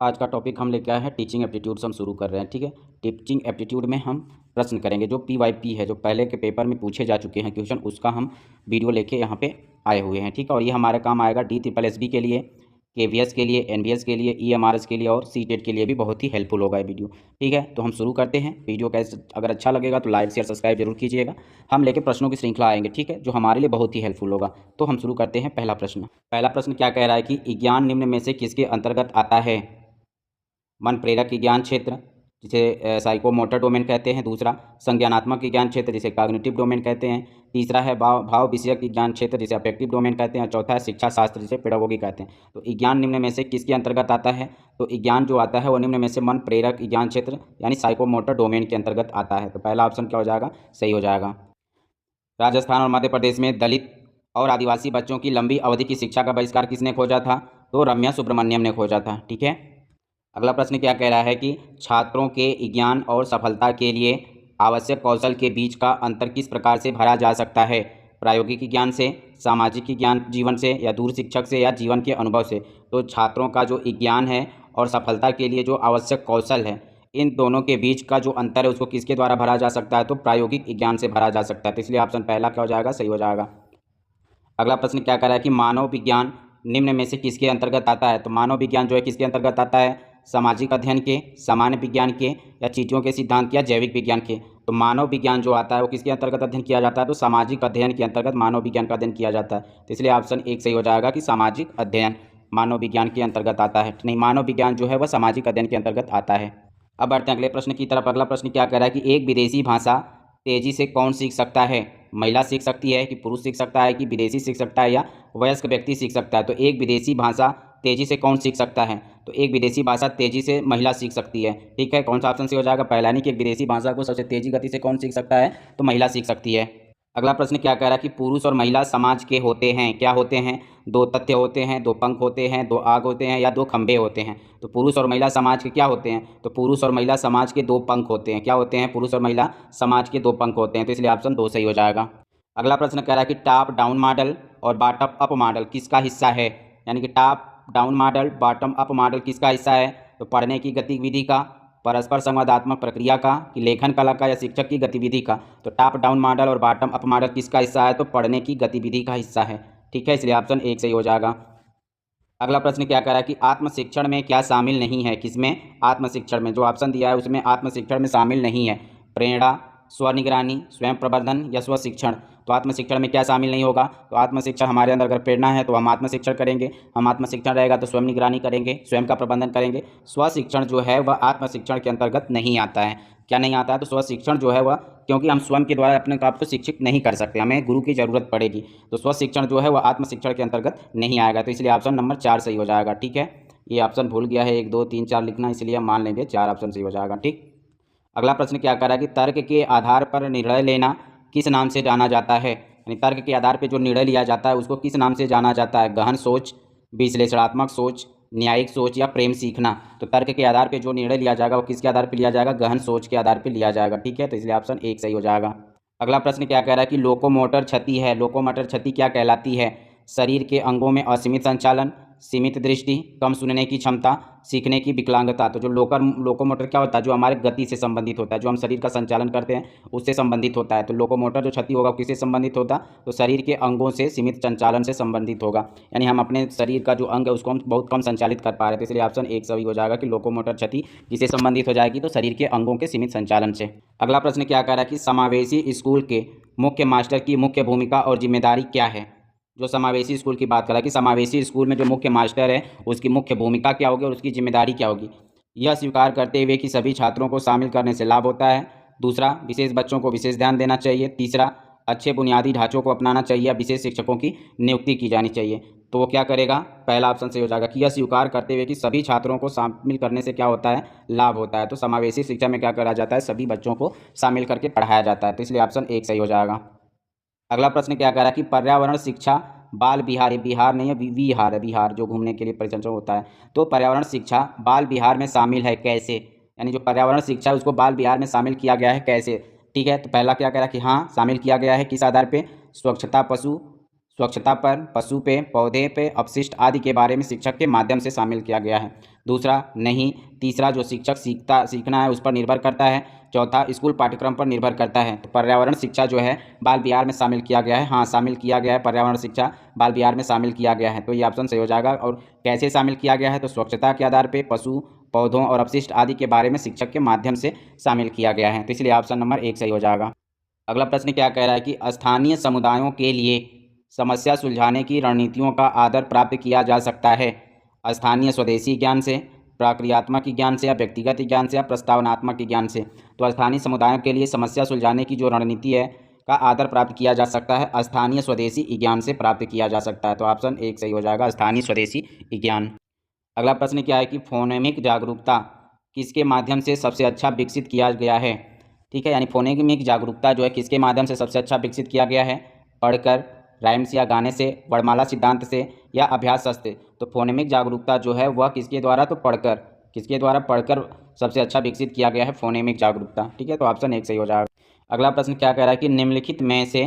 आज का टॉपिक हम लेके आए हैं टीचिंग एप्टीट्यूड से हम शुरू कर रहे हैं। ठीक है, टीचिंग एप्टीट्यूड में हम प्रश्न करेंगे जो पीवाईपी है, जो पहले के पेपर में पूछे जा चुके हैं क्वेश्चन, उसका हम वीडियो लेके यहाँ पे आए हुए हैं। ठीक है, और ये हमारे काम आएगा DSSB के लिए, KVS के लिए, NVS के लिए, EMRS के लिए और CTET के लिए भी बहुत ही हेल्पफुल होगा ये वीडियो। ठीक है, तो हम शुरू करते हैं। वीडियो कैसे अगर अच्छा लगेगा तो लाइक शेयर सब्सक्राइब जरूर कीजिएगा। हम लेके प्रश्नों की श्रृंखला आएंगे, ठीक है, जो हमारे लिए बहुत ही हेल्पफुल होगा। तो हम शुरू करते हैं। पहला प्रश्न क्या कह रहा है कि ज्ञान निम्न में से किसके अंतर्गत आता है? मन प्रेरक ज्ञान क्षेत्र, जिसे साइकोमोटर डोमेन कहते हैं। दूसरा, संज्ञानात्मक ज्ञान क्षेत्र, जिसे कॉग्निटिव डोमेन कहते हैं। तीसरा है भाव विषयक ज्ञान क्षेत्र, जिसे अफेक्टिव डोमेन कहते हैं। चौथा है शिक्षा शास्त्र, जिसे पेडागोगी कहते हैं। तो ज्ञान निम्न में से किसके अंतर्गत आता है? तो ज्ञान जो आता है वो निम्न में से मन प्रेरक ज्ञान क्षेत्र यानी साइकोमोटर डोमेन के अंतर्गत आता है। तो पहला ऑप्शन क्या हो जाएगा? सही हो जाएगा। राजस्थान और मध्य प्रदेश में दलित और आदिवासी बच्चों की लंबी अवधि की शिक्षा का बहिष्कार किसने खोजा था? तो रम्या सुब्रमण्यम ने खोजा था। ठीक है, अगला प्रश्न क्या कह रहा है कि छात्रों के ज्ञान और सफलता के लिए आवश्यक कौशल के बीच का अंतर किस प्रकार से भरा जा सकता है? प्रायोगिक ज्ञान से, सामाजिक ज्ञान जीवन से, या दूर शिक्षक से, या जीवन के अनुभव से? तो छात्रों का जो ज्ञान है और सफलता के लिए जो आवश्यक कौशल है, इन दोनों के बीच का जो अंतर है उसको किसके द्वारा भरा जा सकता है? तो प्रायोगिक ज्ञान से भरा जा सकता है। तो इसलिए ऑप्शन पहला क्या हो जाएगा? सही हो जाएगा। अगला प्रश्न क्या कर रहा है कि मानव विज्ञान निम्न में से किसके अंतर्गत आता है? तो मानव विज्ञान जो है किसके अंतर्गत आता है? सामाजिक अध्ययन के, सामान्य विज्ञान के, या चीज़ों के सिद्धांत, या जैविक विज्ञान के? तो मानव विज्ञान जो आता है वो किसके अंतर्गत अध्ययन किया जाता है? तो सामाजिक अध्ययन के अंतर्गत मानव विज्ञान का अध्ययन किया जाता है। तो इसलिए ऑप्शन एक सही हो जाएगा कि सामाजिक अध्ययन मानव विज्ञान के अंतर्गत आता है। नहीं, मानव विज्ञान जो है वह सामाजिक अध्ययन के अंतर्गत आता है। अब बढ़ते हैं अगले प्रश्न की तरफ। अगला प्रश्न क्या कह रहा है कि एक विदेशी भाषा तेजी से कौन सीख सकता है? महिला सीख सकती है, कि पुरुष सीख सकता है, कि विदेशी सीख सकता है, या वयस्क व्यक्ति सीख सकता है? तो एक विदेशी भाषा तेजी से कौन सीख सकता है? तो एक विदेशी भाषा तेजी से महिला सीख सकती है। ठीक है, कौन सा ऑप्शन से हो जाएगा? पहला नहीं कि एक विदेशी भाषा को सबसे तेजी गति से कौन सीख सकता है? तो महिला सीख सकती है। अगला प्रश्न क्या कह रहा है कि पुरुष और महिला समाज के होते हैं, क्या होते हैं? दो तथ्य होते हैं, दो पंख होते हैं, दो आग होते हैं, या दो खंभे होते हैं? तो पुरुष और महिला समाज के क्या होते हैं? तो पुरुष और महिला समाज के दो पंख होते हैं। क्या होते हैं? पुरुष और महिला समाज के दो पंख होते हैं। तो इसलिए ऑप्शन दो सही हो जाएगा। अगला प्रश्न कह रहा है कि टॉप डाउन मॉडल और बॉटम अप मॉडल किसका हिस्सा है? यानी कि top down model, bottom up model किसका हिस्सा है? तो पढ़ने की गतिविधि का, परस्पर संवादात्मक प्रक्रिया का, कि लेखन कला का, या शिक्षक की गतिविधि का? तो टॉप डाउन मॉडल और बॉटम अप मॉडल किसका हिस्सा है? तो पढ़ने की गतिविधि का हिस्सा है। ठीक है, इसलिए ऑप्शन एक सही हो जाएगा। अगला प्रश्न क्या कह रहा है कि आत्मशिक्षण में क्या शामिल नहीं है? किसमें? आत्मशिक्षण में। जो ऑप्शन दिया है उसमें आत्मशिक्षण में शामिल नहीं है। प्रेरणा, स्वनिगरानी, स्वयं प्रबंधन, या स्व शिक्षण? तो आत्मशिक्षण में क्या शामिल नहीं होगा? तो आत्मशिक्षण हमारे अंदर अगर प्रेरणा है तो हम आत्मशिक्षण करेंगे, हम आत्मशिक्षण रहेगा तो स्वयं निगरानी करेंगे, स्वयं का प्रबंधन करेंगे। स्व शिक्षण जो है वह आत्मशिक्षण के अंतर्गत नहीं आता है। क्या नहीं आता है? तो स्व शिक्षण जो है वह, क्योंकि हम स्वयं के द्वारा अपने आप को शिक्षित नहीं कर सकते, हमें गुरु की ज़रूरत पड़ेगी। तो स्व शिक्षण जो है वह आत्मशिक्षण के अंतर्गत नहीं आएगा। तो इसलिए ऑप्शन नंबर 4 सही हो जाएगा। ठीक है, ये ऑप्शन भूल गया है 1 2 3 4 लिखना, इसलिए हम मान लेंगे 4 ऑप्शन सही हो जाएगा। ठीक, अगला प्रश्न क्या कर रहा है कि तर्क के आधार पर निर्णय लेना किस नाम से जाना जाता है? यानी तर्क के आधार पर जो निर्णय लिया जाता है उसको किस नाम से जाना जाता है? गहन सोच, विश्लेषणात्मक सोच, न्यायिक सोच, या प्रेम सीखना? तो तर्क के आधार पे जो निर्णय लिया जाएगा वो किसके आधार पे लिया जाएगा? गहन सोच के आधार पे लिया जाएगा। ठीक है, तो इसलिए ऑप्शन एक सही हो जाएगा। अगला प्रश्न क्या कह रहा है कि लोकोमोटर क्षति है, लोकोमोटर क्षति क्या कहलाती है? शरीर के अंगों में असीमित संचालन, सीमित दृष्टि, कम सुनने की क्षमता, सीखने की विकलांगता? तो जो लोकोमोटर क्या होता है? जो हमारे गति से संबंधित होता है, जो हम शरीर का संचालन करते हैं उससे संबंधित होता है। तो लोकोमोटर जो क्षति होगा किससे संबंधित होता? तो शरीर के अंगों से सीमित संचालन से संबंधित होगा। यानी हम अपने शरीर का जो अंग है उसको हम बहुत कम संचालित कर पा रहे थे। इसलिए ऑप्शन एक सही हो जाएगा कि लोकोमोटर क्षति किससे संबंधित हो जाएगी? तो शरीर के अंगों के सीमित संचालन से। अगला प्रश्न क्या कह रहा है कि समावेशी स्कूल के मुख्य मास्टर की मुख्य भूमिका और जिम्मेदारी क्या है? जो समावेशी स्कूल की बात कर रहा है कि समावेशी स्कूल में जो मुख्य मास्टर है उसकी मुख्य भूमिका क्या होगी और उसकी जिम्मेदारी क्या होगी? यह स्वीकार करते हुए कि सभी छात्रों को शामिल करने से लाभ होता है। दूसरा, विशेष बच्चों को विशेष ध्यान देना चाहिए। तीसरा, अच्छे बुनियादी ढांचों को अपनाना चाहिए, या विशेष शिक्षकों की नियुक्ति की जानी चाहिए। तो वो क्या करेगा? पहला ऑप्शन सही हो जाएगा कि यह स्वीकार करते हुए कि सभी छात्रों को शामिल करने से क्या होता है? लाभ होता है। तो समावेशी शिक्षा में क्या करा जाता है? सभी बच्चों को शामिल करके पढ़ाया जाता है। तो इसलिए ऑप्शन एक सही हो जाएगा। अगला प्रश्न क्या कह रहा है कि पर्यावरण शिक्षा बाल विहार, ये बिहार नहीं है, विहार है, बिहार जो घूमने के लिए परिचय होता है। तो पर्यावरण शिक्षा बाल विहार में शामिल है कैसे? यानी जो पर्यावरण शिक्षा है उसको बाल विहार में शामिल किया गया है कैसे? ठीक है, तो पहला क्या कह रहा है कि हाँ शामिल किया गया है। किस आधार पे? स्वच्छता पशु स्वच्छता पर, पशु पे, पौधे पे, अपशिष्ट आदि के बारे में शिक्षक के माध्यम से शामिल किया गया है। दूसरा नहीं। तीसरा जो शिक्षक सीखना है उस पर निर्भर करता है। चौथा स्कूल पाठ्यक्रम पर निर्भर करता है। तो पर्यावरण शिक्षा जो है बाल विहार में शामिल किया गया है। हाँ, शामिल किया गया है, पर्यावरण शिक्षा बाल विहार में शामिल किया गया है। तो ये ऑप्शन सही हो जाएगा। और कैसे शामिल किया गया है? तो स्वच्छता के आधार पर, पशु, पौधों और अपशिष्ट आदि के बारे में शिक्षक के माध्यम से शामिल किया गया है। तो इसलिए ऑप्शन नंबर 1 सही हो जाएगा। अगला प्रश्न क्या कह रहा है कि स्थानीय समुदायों के लिए समस्या सुलझाने की रणनीतियों का आदर प्राप्त किया जा सकता है स्थानीय स्वदेशी ज्ञान से, प्रक्रियात्मक ज्ञान से, या व्यक्तिगत ज्ञान से, या प्रस्तावनात्मक ज्ञान से। तो स्थानीय समुदायों के लिए समस्या सुलझाने की जो रणनीति है का आदर प्राप्त किया जा सकता है स्थानीय स्वदेशी ज्ञान से प्राप्त किया जा सकता है। तो ऑप्शन 1 सही हो जाएगा, स्थानीय स्वदेशी ज्ञान। अगला प्रश्न क्या है कि फोनेमिक जागरूकता किसके माध्यम से सबसे अच्छा विकसित किया गया है? ठीक है, यानी फोनेमिक जागरूकता जो है किसके माध्यम से सबसे अच्छा विकसित किया गया है? पढ़कर, राइम्स या गाने से, वर्णमाला सिद्धांत से, या अभ्यास से। तो फोनेमिक जागरूकता जो है वह किसके द्वारा? तो पढ़कर, किसके द्वारा? पढ़कर सबसे अच्छा विकसित किया गया है फोनेमिक जागरूकता। ठीक है, तो ऑप्शन 1 सही हो जाएगा। अगला प्रश्न क्या कह रहा है कि निम्नलिखित में से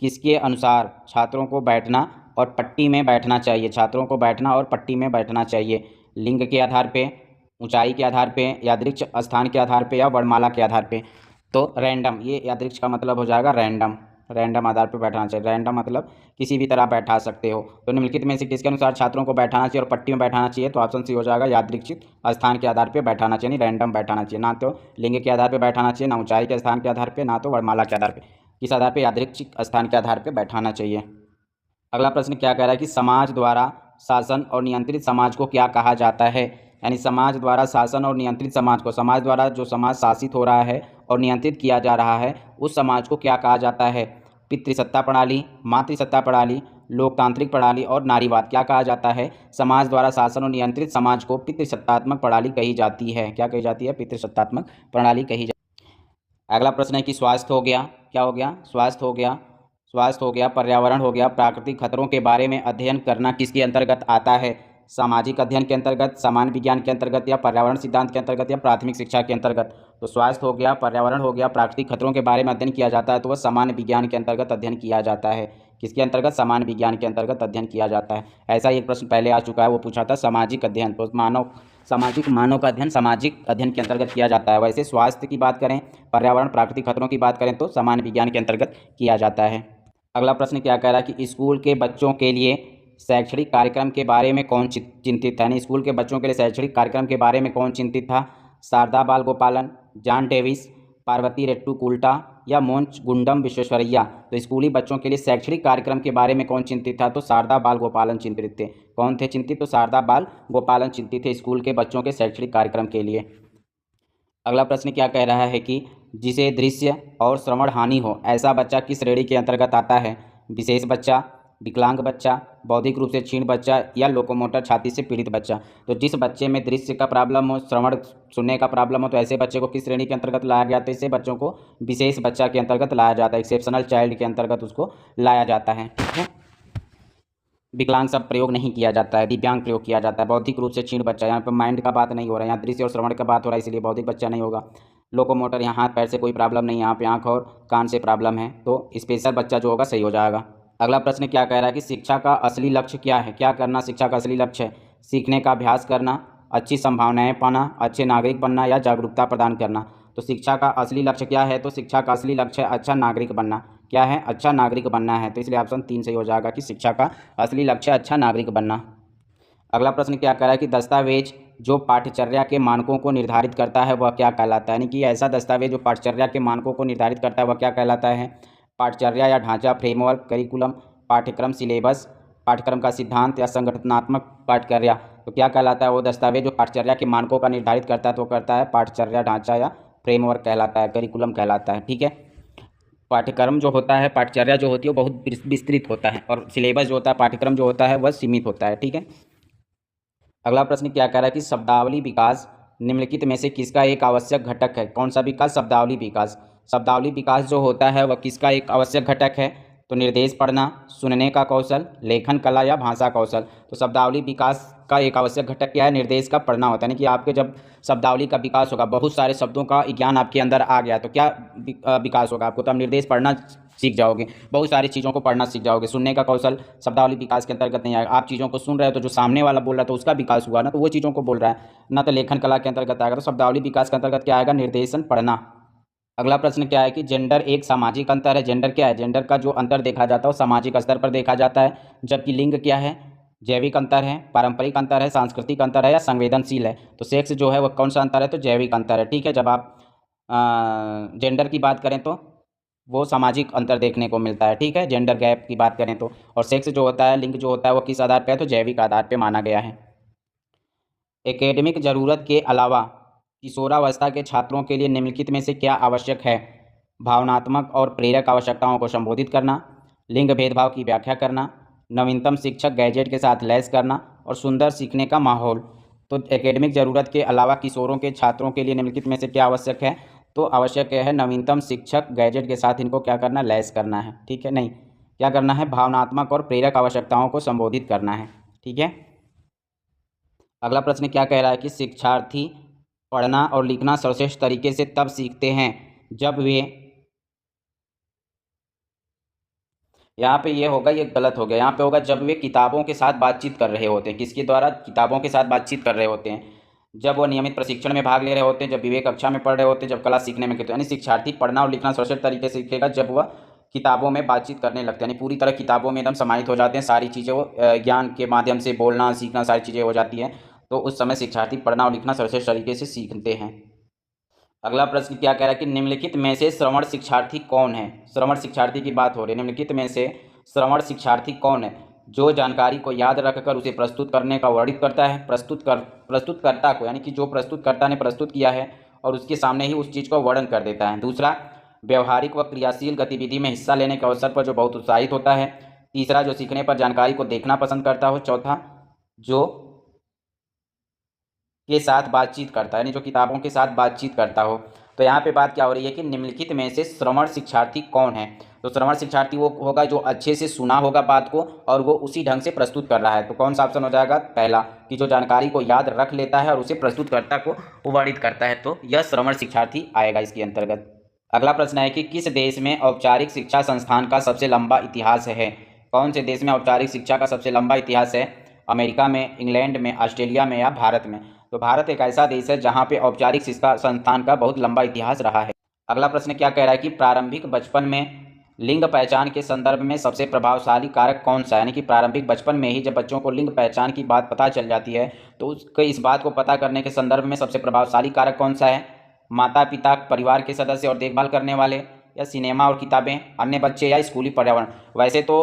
किसके अनुसार छात्रों को बैठना और पट्टी में बैठना चाहिए? छात्रों को बैठना और पट्टी में बैठना चाहिए लिंग के आधार पे, ऊंचाई के आधार पे, यादृच्छ स्थान के आधार पे, या वर्णमाला के आधार पे। तो रैंडम, ये यादृच्छ का मतलब हो जाएगा रैंडम, रैंडम आधार पर बैठाना चाहिए। रैंडम मतलब किसी भी तरह बैठा सकते हो। तो निम्नलिखित में से किसके अनुसार छात्रों को बैठाना चाहिए और पट्टी में बैठाना चाहिए? तो ऑप्शन सी हो जाएगा, यादृच्छिक स्थान के आधार पर बैठाना चाहिए, यानी रैंडम बैठाना चाहिए। ना तो लिंग के आधार पर बैठाना चाहिए, ना ऊंचाई के स्थान के आधार पर, ना तो वर्णमाला के आधार पर। किस आधार पर? यादृच्छिक स्थान के आधार पर बैठाना चाहिए। अगला प्रश्न क्या कह रहा है कि समाज द्वारा शासन और नियंत्रित समाज को क्या कहा जाता है? यानी समाज द्वारा शासन और नियंत्रित समाज को, समाज द्वारा जो समाज शासित हो रहा है और नियंत्रित किया जा रहा है उस समाज को क्या कहा जाता है? पितृसत्ता प्रणाली, मातृसत्ता प्रणाली, लोकतांत्रिक प्रणाली और नारीवाद। क्या कहा जाता है? समाज द्वारा शासन और नियंत्रित समाज को पितृसत्तात्मक प्रणाली कही जाती है। क्या कही जाती है? पितृसत्तात्मक प्रणाली कही जाती है। अगला प्रश्न है कि स्वास्थ्य हो गया, क्या हो गया? स्वास्थ्य हो गया, स्वास्थ्य हो गया, पर्यावरण हो गया, प्राकृतिक खतरों के बारे में अध्ययन करना किसके अंतर्गत आता है? सामाजिक अध्ययन के अंतर्गत, सामान्य विज्ञान के अंतर्गत, या पर्यावरण सिद्धांत के अंतर्गत, या प्राथमिक शिक्षा के अंतर्गत। तो स्वास्थ्य हो गया, पर्यावरण हो गया, प्राकृतिक खतरों के बारे में अध्ययन किया जाता है तो वह सामान्य विज्ञान के अंतर्गत अध्ययन किया जाता है। किसके अंतर्गत? सामान्य विज्ञान के अंतर्गत अध्ययन किया जाता है। ऐसा एक प्रश्न पहले आ चुका है, वो पूछा था सामाजिक अध्ययन। तो मानव का अध्ययन सामाजिक अध्ययन के अंतर्गत किया जाता है। वैसे स्वास्थ्य की बात करें, पर्यावरण, प्राकृतिक खतरों की बात करें तो सामान्य विज्ञान के अंतर्गत किया जाता है। अगला प्रश्न क्या कह रहा है कि स्कूल के बच्चों के लिए शैक्षणिक कार्यक्रम के बारे में कौन चिंतित था? यानी स्कूल के बच्चों के लिए शैक्षणिक कार्यक्रम के बारे में कौन चिंतित था? शारदा बाल गोपालन, जॉन डेविस, पार्वती रेट्टुकुल्टा, या मोंच गुंडम विश्वेश्वरैया। तो स्कूली बच्चों के लिए शैक्षणिक कार्यक्रम के बारे में कौन चिंतित था? तो शारदा बाल गोपालन चिंतित थे। कौन थे चिंतित? तो शारदा बाल गोपालन चिंतित थे स्कूल के बच्चों के शैक्षणिक कार्यक्रम के लिए। अगला प्रश्न क्या कह रहा है कि जिसे दृश्य और श्रवण हानि हो ऐसा बच्चा किस श्रेणी के अंतर्गत आता है? विशेष बच्चा, विकलांग बच्चा, बौद्धिक रूप से क्षीण बच्चा, या लोकोमोटर क्षति से पीड़ित बच्चा। तो जिस बच्चे में दृश्य का प्रॉब्लम हो, श्रवण सुनने का प्रॉब्लम हो, तो ऐसे बच्चे को किस श्रेणी के अंतर्गत लाया गया? तो ऐसे बच्चों को विशेष बच्चा के अंतर्गत लाया जाता है, एक्सेप्शनल चाइल्ड के अंतर्गत उसको लाया जाता है। ठीक है, विकलांग शब्द प्रयोग नहीं किया जाता है, दिव्यांग प्रयोग किया जाता है। बौद्धिक रूप से क्षीण बच्चा, यहाँ पर माइंड का बात नहीं हो रहा है, यहाँ दृश्य और श्रवण का बात हो रहा है, इसलिए बौद्धिक बच्चा नहीं होगा। लोकोमोटर, यहाँ हाथ पैर से कोई प्रॉब्लम नहीं, यहाँ पे आँख और कान से प्रॉब्लम है, तो स्पेशल बच्चा जो होगा सही हो जाएगा। अगला प्रश्न क्या कह रहा है कि शिक्षा का असली लक्ष्य क्या है? क्या करना शिक्षा का असली लक्ष्य है? सीखने का अभ्यास करना, अच्छी संभावनाएं पाना, अच्छे नागरिक बनना, या जागरूकता प्रदान करना। तो शिक्षा का असली लक्ष्य क्या है? तो शिक्षा का असली लक्ष्य है अच्छा नागरिक बनना। क्या है? अच्छा नागरिक बनना है। तो इसलिए ऑप्शन 3 सही हो जाएगा कि शिक्षा का असली लक्ष्य अच्छा नागरिक बनना। अगला प्रश्न क्या कह रहा है कि दस्तावेज जो पाठ्यचर्या के मानकों को निर्धारित करता है वह क्या कहलाता है? यानी कि ऐसा दस्तावेज जो पाठ्यचर्या के मानकों को निर्धारित करता है वह क्या कहलाता है? पाठ्यचर्या या ढांचा, फ्रेमवर्क, करिकुलम, पाठ्यक्रम, सिलेबस, पाठ्यक्रम का सिद्धांत, या संगठनात्मक पाठ्यचर्या। तो क्या कहलाता है वो दस्तावेज जो पाठ्यचर्या के मानकों का निर्धारित करता है? तो करता है पाठ्यचर्या, ढांचा, या फ्रेमवर्क कहलाता है, करिकुलम कहलाता है। ठीक है, पाठ्यक्रम जो होता है, पाठ्यचर्या जो होती है वो बहुत विस्तृत होता है, और सिलेबस जो होता है, पाठ्यक्रम जो होता है वह सीमित होता है। ठीक है, अगला प्रश्न क्या कह रहा है कि शब्दावली विकास निम्नलिखित में से किसका एक आवश्यक घटक है? कौन सा विकास? शब्दावली विकास। शब्दावली विकास जो होता है वह किसका एक आवश्यक घटक है? तो निर्देश पढ़ना, सुनने का कौशल, लेखन कला, या भाषा कौशल। तो शब्दावली विकास का एक आवश्यक घटक क्या है? निर्देश का पढ़ना होता है। यानी कि आपके जब शब्दावली का विकास होगा, बहुत सारे शब्दों का ज्ञान आपके अंदर आ गया, तो क्या विकास होगा? आपको तब निर्देश पढ़ना सीख जाओगे, बहुत सारी चीज़ों को पढ़ना सीख जाओगे। सुनने का कौशल शब्दावली विकास के अंतर्गत नहीं आएगा। आप चीज़ों को सुन रहे हो तो जो सामने वाला बोल रहा है तो उसका विकास हुआ ना, तो वो चीज़ों को बोल रहा है ना, तो लेखन कला के अंतर्गत आएगा। तो शब्दावली विकास के अंतर्गत क्या आएगा? निर्देशन, पढ़ना। अगला प्रश्न क्या है कि जेंडर एक सामाजिक अंतर है। जेंडर क्या है? जेंडर का जो अंतर देखा जाता है वो सामाजिक स्तर पर देखा जाता है, जबकि लिंग क्या है? जैविक अंतर है, पारंपरिक अंतर है, सांस्कृतिक अंतर है या संवेदनशील है। तो सेक्स जो है वो कौन सा अंतर है? तो जैविक अंतर है। ठीक है, जब आप जेंडर की बात करें तो वो सामाजिक अंतर देखने को मिलता है। ठीक है, जेंडर गैप की बात करें तो। और सेक्स जो होता है, लिंग जो होता है, वो किस आधार पर है? तो जैविक आधार पर माना गया है। एकेडमिक ज़रूरत के अलावा किशोरावस्था के छात्रों के लिए निम्नलिखित में से क्या आवश्यक है? भावनात्मक और प्रेरक आवश्यकताओं को संबोधित करना, लिंग भेदभाव की व्याख्या करना, नवीनतम शिक्षक गैजेट के साथ लैस करना और सुंदर सीखने का माहौल। तो एकेडमिक ज़रूरत के अलावा किशोरों के छात्रों के लिए निम्नलिखित में से क्या आवश्यक है? तो आवश्यक है नवीनतम शिक्षक गैजेट के साथ इनको क्या करना? लैस करना है। ठीक है, नहीं, क्या करना है? भावनात्मक और प्रेरक आवश्यकताओं को संबोधित करना है। ठीक है, अगला प्रश्न क्या कह रहा है कि शिक्षार्थी पढ़ना और लिखना सर्वश्रेष्ठ तरीके से तब सीखते हैं जब वे, यहाँ पे ये होगा, ये गलत हो गया, यहाँ पे होगा जब वे किताबों के साथ बातचीत कर रहे होते हैं। किसके द्वारा? किताबों के साथ बातचीत कर रहे होते हैं, जब वो नियमित प्रशिक्षण में भाग ले रहे होते हैं, जब विवेक कक्षा में पढ़ रहे होते हैं, जब कला सीखने में यानी शिक्षार्थी पढ़ना और लिखना सर्वश्रेष्ठ तरीके से सीखेगा जब वह किताबों में बातचीत करने लगते हैं, यानी पूरी तरह किताबों में एकदम समाहित हो जाते हैं। सारी चीज़ें वो ज्ञान के माध्यम से बोलना सीखना सारी चीज़ें हो जाती हैं। तो उस समय शिक्षार्थी पढ़ना और लिखना सर्वश्रेष्ठ तरीके से सीखते हैं। अगला प्रश्न क्या कह रहा है कि निम्नलिखित में से श्रवण शिक्षार्थी कौन है? श्रवण शिक्षार्थी की बात हो रही है। निम्नलिखित में से श्रवण शिक्षार्थी कौन है? जो जानकारी को याद रखकर उसे प्रस्तुत करने का वर्णित करता है। प्रस्तुतकर्ता को, यानी कि जो प्रस्तुतकर्ता ने प्रस्तुत किया है और उसके सामने ही उस चीज़ को वर्णन कर देता है। दूसरा, व्यवहारिक व क्रियाशील गतिविधि में हिस्सा लेने के अवसर पर जो बहुत उत्साहित होता है। तीसरा, जो सीखने पर जानकारी को देखना पसंद करता हो। चौथा, जो के साथ बातचीत करता है, यानी जो किताबों के साथ बातचीत करता हो। तो यहाँ पे बात क्या हो रही है कि निम्नलिखित में से श्रवण शिक्षार्थी कौन है? तो श्रवण शिक्षार्थी वो होगा जो अच्छे से सुना होगा बात को और वो उसी ढंग से प्रस्तुत कर रहा है। तो कौन सा ऑप्शन हो जाएगा? पहला, कि जो जानकारी को याद रख लेता है और उसे प्रस्तुतकर्ता को वर्णित करता है। तो यह श्रवण शिक्षार्थी आएगा इसके अंतर्गत। अगला प्रश्न है कि किस देश में औपचारिक शिक्षा संस्थान का सबसे लंबा इतिहास है? कौन से देश में औपचारिक शिक्षा का सबसे लंबा इतिहास है? अमेरिका में, इंग्लैंड में, ऑस्ट्रेलिया में या भारत में? तो भारत एक ऐसा देश है जहाँ पे औपचारिक शिक्षा संस्थान का बहुत लंबा इतिहास रहा है। अगला प्रश्न क्या कह रहा है कि प्रारंभिक बचपन में लिंग पहचान के संदर्भ में सबसे प्रभावशाली कारक कौन सा है? यानी कि प्रारंभिक बचपन में ही जब बच्चों को लिंग पहचान की बात पता चल जाती है तो उसके इस बात को पता करने के संदर्भ में सबसे प्रभावशाली कारक कौन सा है? माता पिता, परिवार के सदस्य और देखभाल करने वाले, या सिनेमा और किताबें, अन्य बच्चे या स्कूली पर्यावरण? वैसे तो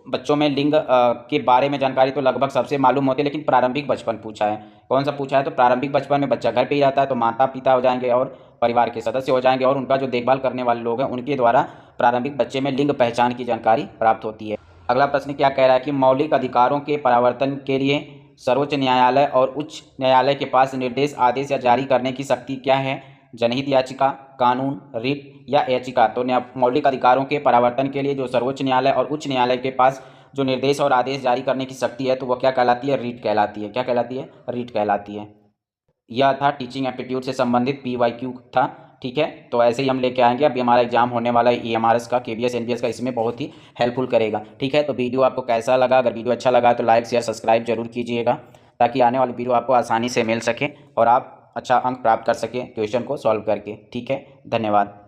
बच्चों में लिंग के बारे में जानकारी तो लगभग सबसे मालूम होती है, लेकिन प्रारंभिक बचपन पूछा है। कौन सा पूछा है? तो प्रारंभिक बचपन में बच्चा घर पे ही रहता है तो माता पिता हो जाएंगे और परिवार के सदस्य हो जाएंगे और उनका जो देखभाल करने वाले लोग हैं उनके द्वारा प्रारंभिक बच्चे में लिंग पहचान की जानकारी प्राप्त होती है। अगला प्रश्न क्या कह रहा है कि मौलिक अधिकारों के परावर्तन के लिए सर्वोच्च न्यायालय और उच्च न्यायालय के पास निर्देश, आदेश या जारी करने की शक्ति क्या है? जनहित याचिका, कानून, रिट या याचिका? तो मौलिक अधिकारों के परावर्तन के लिए जो सर्वोच्च न्यायालय और उच्च न्यायालय के पास जो निर्देश और आदेश जारी करने की शक्ति है तो वह क्या कहलाती है? रीट कहलाती है। क्या कहलाती है? रीट कहलाती है। यह था टीचिंग एप्टीट्यूड से संबंधित PYQ था। ठीक है, तो ऐसे ही हम लेके आएंगे। अभी हमारा एग्जाम होने वाला है EMRS का, KVS NVS का, इसमें बहुत ही हेल्पफुल करेगा। ठीक है, तो वीडियो आपको कैसा लगा? अगर वीडियो अच्छा लगा तो लाइक शेयर सब्सक्राइब जरूर कीजिएगा ताकि आने वाली वीडियो आपको आसानी से मिल सके और आप अच्छा अंक प्राप्त कर सकें क्वेश्चन को सॉल्व करके। ठीक है, धन्यवाद।